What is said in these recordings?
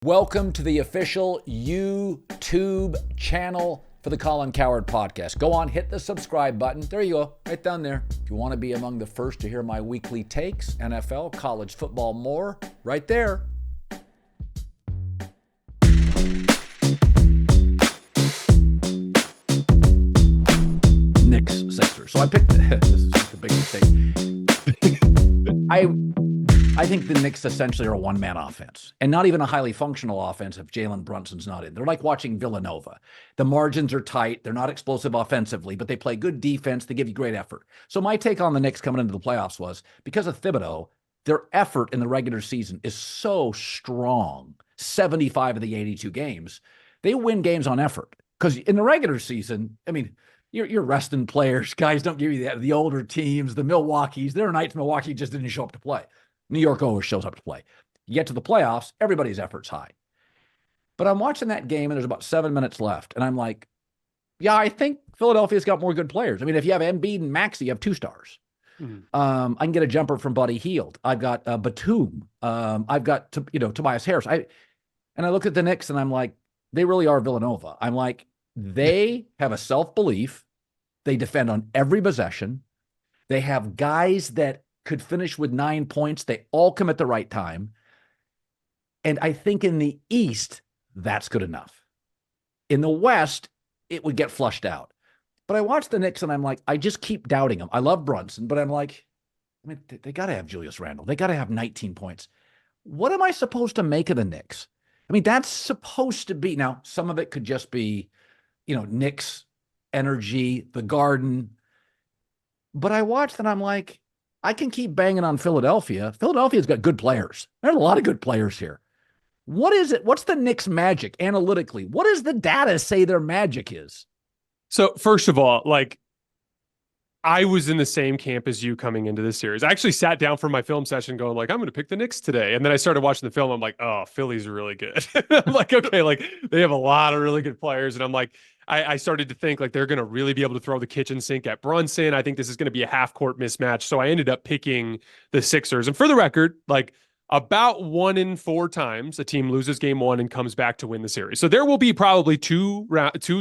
Welcome to the official YouTube channel for the Colin Cowherd Podcast. Go on, hit the subscribe button. There you go, right down there. If you want to be among the first to hear my weekly takes, NFL, college football, more, right there. Knicks, Sixers. So I picked, this is the big mistake. I think the Knicks essentially are a one-man offense, and not even a highly functional offense if Jalen Brunson's not in. They're like watching Villanova. The margins are tight. They're not explosive offensively, but they play good defense. They give you great effort. So my take on the Knicks coming into the playoffs was, because of Thibodeau, their effort in the regular season is so strong, 75 of the 82 games. They win games on effort, because in the regular season, I mean, you're resting players. Guys don't give you the older teams, the Milwaukees. There are nights Milwaukee just didn't show up to play. New York always shows up to play. You get to the playoffs, everybody's effort's high. But I'm watching that game, and there's about 7 minutes left, and I'm like, yeah, I think Philadelphia's got more good players. I mean, if you have Embiid and Maxey, you have two stars. I can get a jumper from Buddy Hield. I've got Batum. I've got Tobias Harris. And I look at the Knicks, and I'm like, they really are Villanova. I'm like, they have a self-belief. They defend on every possession. They have guys that could finish with 9 points. They all come at the right time. And I think in the East, that's good enough. In the West, it would get flushed out. But I watch the Knicks, and I'm like, I just keep doubting them. I love Brunson, but I'm like, I mean, they got to have Julius Randle. They got to have 19 points. What am I supposed to make of the Knicks? I mean, that's supposed to be, now, some of it could just be, Knicks energy, the Garden. But I watched, and I'm like, I can keep banging on Philadelphia. Philadelphia's got good players. There's a lot of good players here. What is it? What's the Knicks' magic analytically? What does the data say their magic is? So first of all, I was in the same camp as you coming into this series. I actually sat down for my film session going I'm going to pick the Knicks today. And then I started watching the film. I'm like, oh, Philly's really good. I'm like, okay, they have a lot of really good players. And I'm like, I started to think they're going to really be able to throw the kitchen sink at Brunson. I think this is going to be a half-court mismatch. So I ended up picking the Sixers. And for the record, about 1 in 4 times a team loses game one and comes back to win the series. So there will be probably two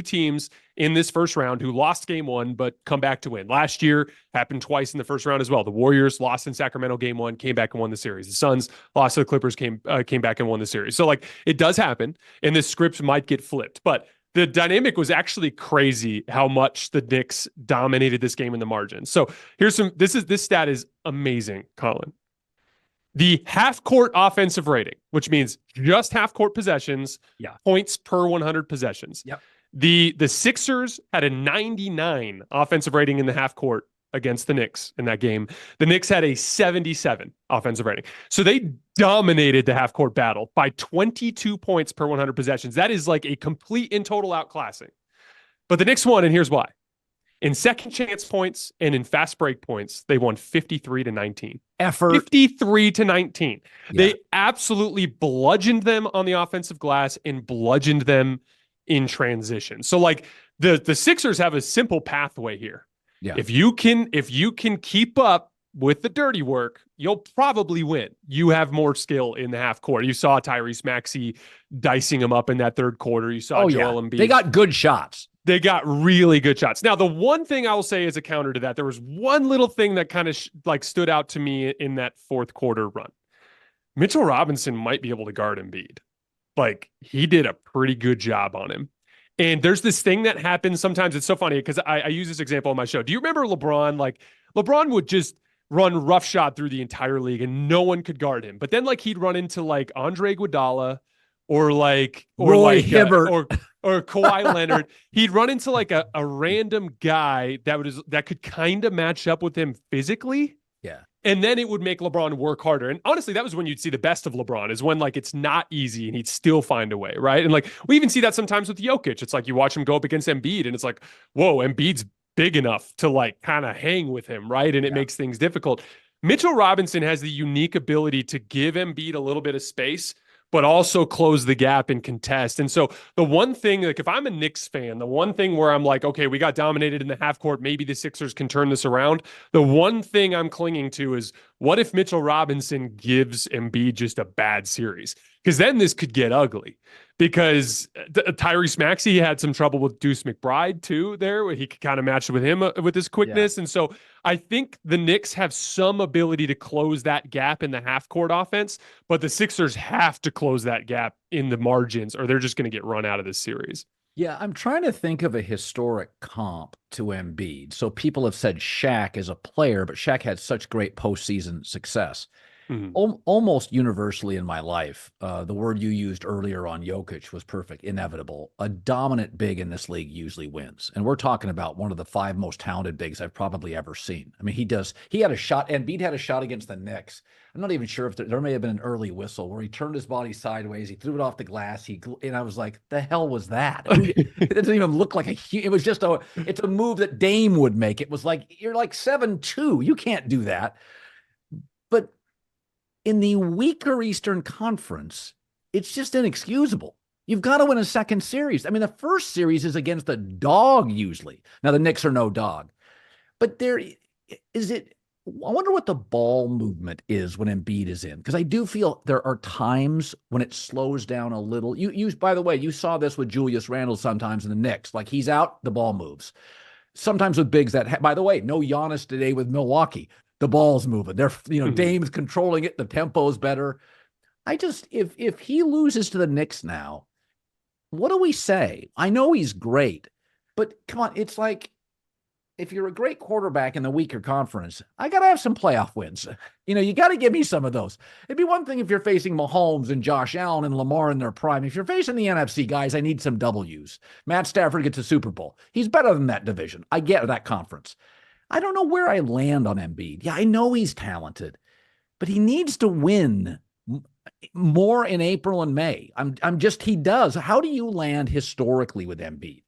teams in this first round who lost game one but come back to win. Last year happened twice in the first round as well. The Warriors lost in Sacramento game one, came back and won the series. The Suns lost to the Clippers, came back and won the series. So it does happen, and this script might get flipped. But the dynamic was actually crazy how much the Knicks dominated this game in the margin. So this stat is amazing, Colin. The half-court offensive rating, which means just half-court possessions, points per 100 possessions. Yep. The Sixers had a 99 offensive rating in the half-court against the Knicks in that game. The Knicks had a 77 offensive rating. So they dominated the half-court battle by 22 points per 100 possessions. That is a complete and total outclassing. But the Knicks won, and here's why. In second chance points and in fast break points, they won 53-19. Effort. 53-19. Yeah. They absolutely bludgeoned them on the offensive glass and bludgeoned them in transition. So the Sixers have a simple pathway here. Yeah. If you can keep up with the dirty work, you'll probably win. You have more skill in the half court. You saw Tyrese Maxey dicing him up in that third quarter. You saw Joel Embiid. They got good shots. They got really good shots. Now, the one thing I will say as a counter to that, there was one little thing that kind of stood out to me in that fourth quarter run. Mitchell Robinson might be able to guard Embiid. He did a pretty good job on him. And there's this thing that happens sometimes. It's so funny because I use this example on my show. Do you remember LeBron? LeBron would just run roughshod through the entire league and no one could guard him. But then he'd run into Andre Iguodala or Roy Hibbert or Kawhi Leonard. He'd run into a random guy that could kind of match up with him physically. Yeah. And then it would make LeBron work harder. And honestly, that was when you'd see the best of LeBron, is when it's not easy and he'd still find a way, right? And we even see that sometimes with Jokic. It's you watch him go up against Embiid and it's whoa, Embiid's big enough to kind of hang with him, right? And it makes things difficult. Mitchell Robinson has the unique ability to give Embiid a little bit of space, but also close the gap and contest. And so the one thing, if I'm a Knicks fan, the one thing where I'm okay, we got dominated in the half court, maybe the Sixers can turn this around. The one thing I'm clinging to is, what if Mitchell Robinson gives Embiid just a bad series? because then this could get ugly. Because Tyrese Maxey had some trouble with Deuce McBride too there, where he could kind of match with him with his quickness. And so I think the Knicks have some ability to close that gap in the half court offense, but the Sixers have to close that gap in the margins or they're just going to get run out of this series. Yeah, I'm trying to think of a historic comp to Embiid. So people have said Shaq as a player, but Shaq had such great postseason success. Almost universally in my life, the word you used earlier on Jokic was perfect, inevitable. A dominant big in this league usually wins. And we're talking about one of the 5 most talented bigs I've probably ever seen. I mean, he had a shot, Embiid had a shot against the Knicks. I'm not even sure if there may have been an early whistle where he turned his body sideways, he threw it off the glass, and I was like, the hell was that? It doesn't even look like it was just it's a move that Dame would make. It was like, you're like 7'2", you can't do that. But in the weaker Eastern Conference, it's just inexcusable. You've got to win a second series. I mean, the first series is against a dog usually. Now, the Knicks are no dog. But I wonder what the ball movement is when Embiid is in. Because I do feel there are times when it slows down a little. By the way, you saw this with Julius Randle sometimes in the Knicks. Like, he's out, the ball moves. Sometimes with bigs by the way, no Giannis today with Milwaukee. The ball's moving. They're, Dame's controlling it. The tempo's better. If he loses to the Knicks now, what do we say? I know he's great, but come on, it's like if you're a great quarterback in the weaker conference, I got to have some playoff wins. You got to give me some of those. It'd be one thing if you're facing Mahomes and Josh Allen and Lamar in their prime. If you're facing the NFC guys, I need some W's. Matt Stafford gets a Super Bowl. He's better than that division. I get that conference. I don't know where I land on Embiid. Yeah, I know he's talented, but he needs to win more in April and May. He does. How do you land historically with Embiid?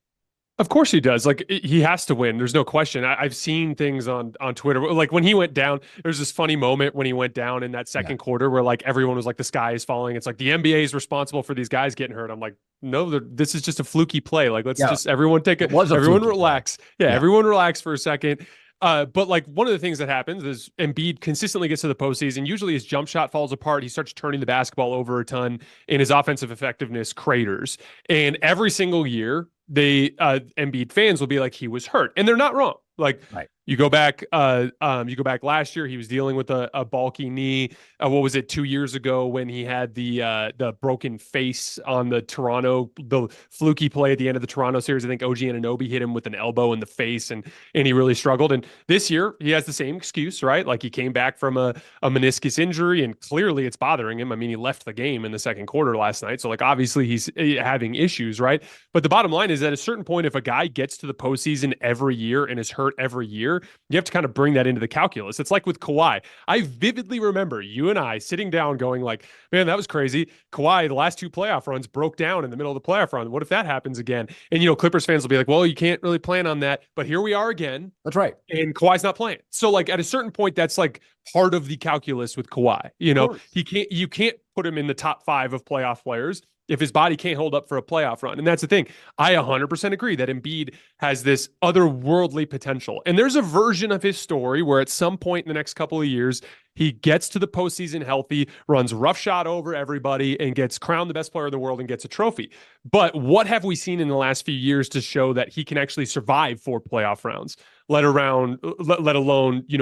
Of course he does. Like, he has to win. There's no question. I've seen things on Twitter. Like, when he went down, there's this funny moment when he went down in that second quarter where, like, everyone was like, the sky is falling. It's like the NBA is responsible for these guys getting hurt. I'm like, no, this is just a fluky play. Like, let's just everyone everyone relax. Everyone relax for a second. But like, one of the things that happens is Embiid consistently gets to the postseason. Usually his jump shot falls apart. He starts turning the basketball over a ton and his offensive effectiveness craters. And every single year, Embiid fans will be like, he was hurt. And they're not wrong. Like, you go back last year, he was dealing with a bulky knee. What was it, 2 years ago when he had the broken face on the fluky play at the end of the Toronto series? I think OG Anunoby hit him with an elbow in the face and he really struggled. And this year he has the same excuse, right? Like, he came back from a meniscus injury and clearly it's bothering him. I mean, he left the game in the second quarter last night. So, like, obviously he's having issues, right? But the bottom line is, at a certain point, if a guy gets to the postseason every year and is hurt every year, you have to kind of bring that into the calculus. It's like with Kawhi. I vividly remember you and I sitting down going like, man, that was crazy. Kawhi, the last 2 playoff runs broke down in the middle of the playoff run. What if that happens again? And, Clippers fans will be like, well, you can't really plan on that. But here we are again. That's right. And Kawhi's not playing. So, like, at a certain point, that's like part of the calculus with Kawhi. You can't put him in the top 5 of playoff players if his body can't hold up for a playoff run. And that's the thing. I 100% agree that Embiid has this otherworldly potential. And there's a version of his story where at some point in the next couple of years, he gets to the postseason healthy, runs roughshod over everybody, and gets crowned the best player in the world and gets a trophy. But what have we seen in the last few years to show that he can actually survive 4 playoff rounds, let alone,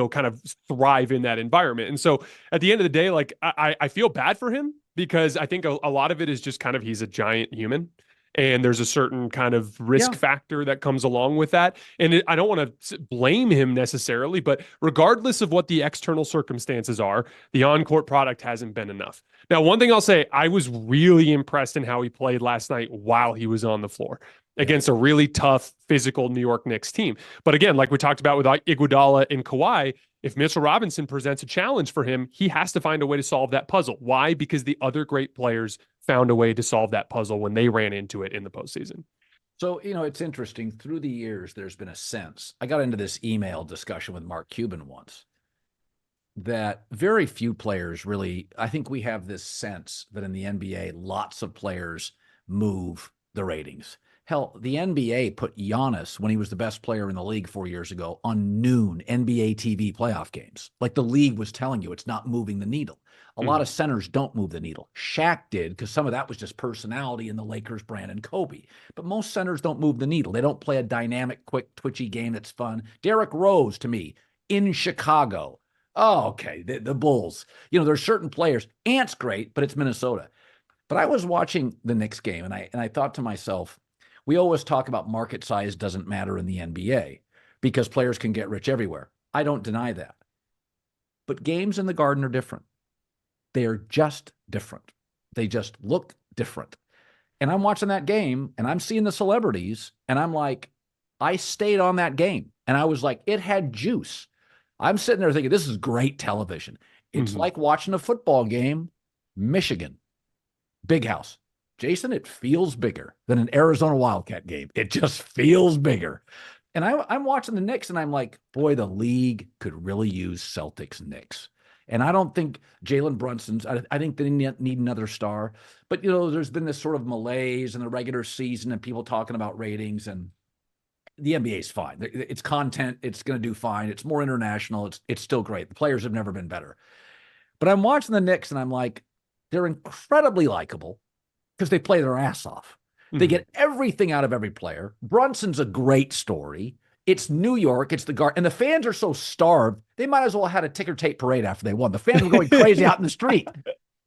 kind of thrive in that environment? And so at the end of the day, like, I feel bad for him, because I think a lot of it is just kind of, he's a giant human and there's a certain kind of risk factor that comes along with that. And I don't want to blame him necessarily, but regardless of what the external circumstances are, the on-court product hasn't been enough. Now, one thing I'll say, I was really impressed in how he played last night while he was on the floor against a really tough, physical New York Knicks team. But again, like we talked about with Iguodala and Kawhi, if Mitchell Robinson presents a challenge for him, he has to find a way to solve that puzzle. Why? Because the other great players found a way to solve that puzzle when they ran into it in the postseason. So, it's interesting. Through the years, there's been a sense. I got into this email discussion with Mark Cuban once that very few players really, I think we have this sense that in the NBA, lots of players move the ratings. Hell, the NBA put Giannis, when he was the best player in the league 4 years ago, on noon NBA TV playoff games. Like, the league was telling you it's not moving the needle. A lot of centers don't move the needle. Shaq did, because some of that was just personality in the Lakers brand and Kobe. But most centers don't move the needle. They don't play a dynamic, quick, twitchy game that's fun. Derrick Rose, to me, in Chicago. Oh, okay. The Bulls. There's certain players. Ant's great, but it's Minnesota. But I was watching the Knicks game, and I thought to myself, we always talk about market size doesn't matter in the NBA because players can get rich everywhere. I don't deny that. But games in the Garden are different. They are just different. They just look different. And I'm watching that game, and I'm seeing the celebrities, and I'm like, I stayed on that game, and I was like, it had juice. I'm sitting there thinking, this is great television. It's like watching a football game, Michigan, big house. Jason, it feels bigger than an Arizona Wildcat game. It just feels bigger. And I'm watching the Knicks, and I'm like, boy, the league could really use Celtics Knicks. And I don't think Jalen Brunson's, I think they need another star. But, there's been this sort of malaise in the regular season and people talking about ratings, and the NBA is fine. It's content. It's going to do fine. It's more international. It's still great. The players have never been better. But I'm watching the Knicks, and I'm like, they're incredibly likable because they play their ass off. They get everything out of every player. Brunson's a great story. It's New York. It's the Garden. And the fans are so starved, they might as well have had a ticker tape parade after they won. The fans were going crazy out in the street.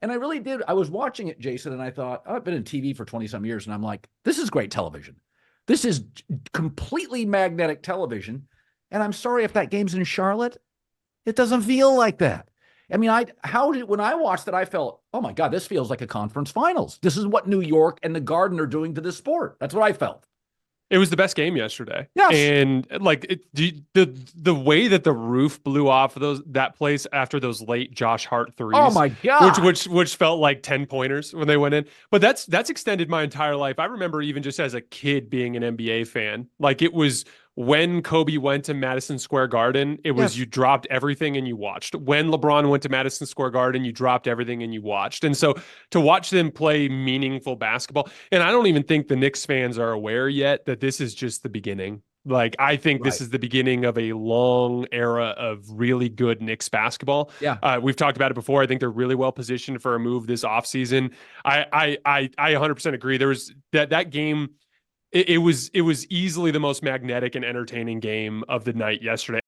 And I really did. I was watching it, Jason, and I thought, I've been in TV for 20-some years, and I'm like, this is great television. This is completely magnetic television. And I'm sorry if that game's in Charlotte, it doesn't feel like that. I mean, when I watched it, I felt, oh my God, this feels like a conference finals. This is what New York and the Garden are doing to this sport. That's what I felt. It was the best game yesterday. Yes. And the way that the roof blew off of that place after those late Josh Hart threes. Oh my God. Which felt like 10-pointers when they went in. But that's extended my entire life. I remember even just as a kid being an NBA fan. Like, it was when Kobe went to Madison Square Garden, it was you dropped everything and you watched. When LeBron went to Madison Square Garden, you dropped everything and you watched. And so to watch them play meaningful basketball, and I don't even think the Knicks fans are aware yet that this is just the beginning. Like, I think this is the beginning of a long era of really good Knicks basketball. Yeah. We've talked about it before. I think they're really well positioned for a move this offseason. I 100% agree. There was that game. It was easily the most magnetic and entertaining game of the night yesterday.